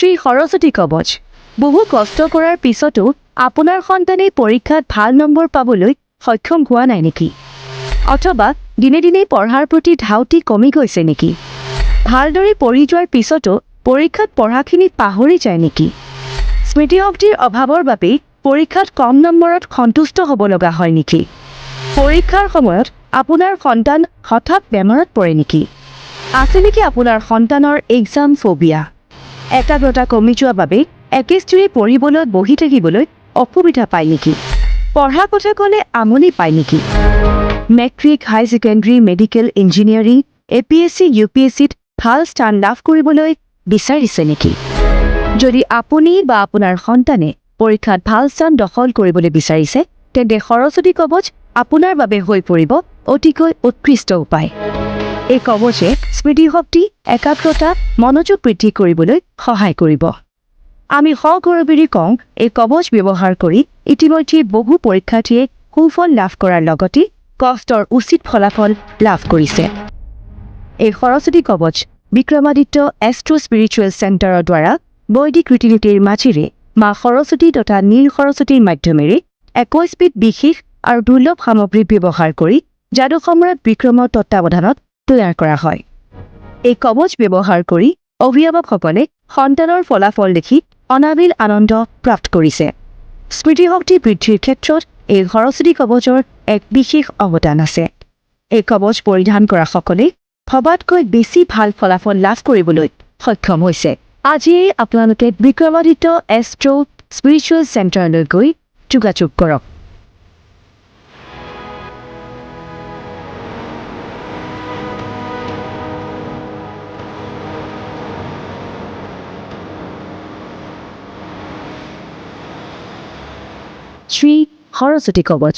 শ্ৰী সৰস্বতী কবচ বহু কষ্ট কৰাৰ পিছতো আপোনাৰ সন্তানে পৰীক্ষাত ভাল নম্বৰ পাবলৈ সক্ষম হোৱা নাই নেকি? অথবা দিনে দিনে পঢ়াৰ প্ৰতি ধাউতি কমি গৈছে নেকি? ভালদৰে পঢ়ি যোৱাৰ পিছতো পৰীক্ষাত পঢ়াখিনি পাহৰি যায় নেকি? স্মৃতিশক্তিৰ অভাৱৰ বাবেই পৰীক্ষাত কম নম্বৰত সন্তুষ্ট হ'ব লগা হয় নেকি? পৰীক্ষাৰ সময়ত আপোনাৰ সন্তান হঠাৎ বেমাৰত পৰে নেকি? আছে নেকি আপোনাৰ সন্তানৰ এক্সাম ফোবিয়া? একাগ্ৰতা কমি যোৱা বাবে একেস্থিৰে পঢ়িবলৈ বহি থাকিবলৈ অসুবিধা পায় নেকি? পঢ়া কথা ক'লে আমনি পায় নেকি? মেট্ৰিক, হাই ছেকেণ্ডেৰী, মেডিকেল, ইঞ্জিনিয়াৰিং, APSC, UPSCত ভাল স্থান লাভ কৰিবলৈ বিচাৰিছে নেকি? যদি আপুনি বা আপোনাৰ সন্তানে পৰীক্ষাত ভাল স্থান দখল কৰিবলৈ বিচাৰিছে, তেন্তে সৰস্বতী কবচ আপোনাৰ বাবে হৈ পৰিব অতিকৈ উৎকৃষ্ট উপায়। এই কবচে স্মৃতিশক্তি, একাগ্ৰতা, মনোযোগ বৃদ্ধি কৰিবলৈ সহায় কৰিব। আমি সগৌৰৱেৰে কওঁ, এই কবচ ব্যৱহাৰ কৰি ইতিমধ্যে বহু পৰীক্ষাৰ্থীয়ে সুফল লাভ কৰাৰ লগতে কষ্টৰ উচিত ফলাফল লাভ কৰিছে। এই সৰস্বতী কবচ বিক্ৰমাদিত্য এষ্ট্ৰো স্পিৰিচুৱেল চেণ্টাৰৰ দ্বাৰা বৈদিক ৰীতি নীতিৰ মাজেৰে মা সৰস্বতী তথা নীল সৰস্বতীৰ মাধ্যমেৰে 21 বিধ বিশেষ আৰু দুৰ্লভ সামগ্ৰী ব্যৱহাৰ কৰি যাদু সম্ৰাট বিক্ৰমৰ তত্বাৱধানত তৈয়াৰ কৰা হয়। এই কবচ ব্যৱহাৰ কৰি অভিভাৱকসকলে সন্তানৰ ফলাফল দেখি অনাবিল আনন্দ প্ৰাপ্ত কৰিছে। স্মৃতিশক্তি বৃদ্ধিৰ ক্ষেত্ৰত এই সৰস্বতী কবচৰ এক বিশেষ অৱদান আছে। এই কবচ পৰিধান কৰা সকলে ভবাতকৈ বেছি ভাল ফলাফল লাভ কৰিবলৈ সক্ষম হৈছে। আজিয়েই আপোনালোকে বিক্ৰমাদিত্য এষ্ট্ৰো স্পিৰিচুৱেল চেণ্টাৰলৈ গৈ যোগাযোগ কৰক। শ্ৰী সৰস্বতী কবচ।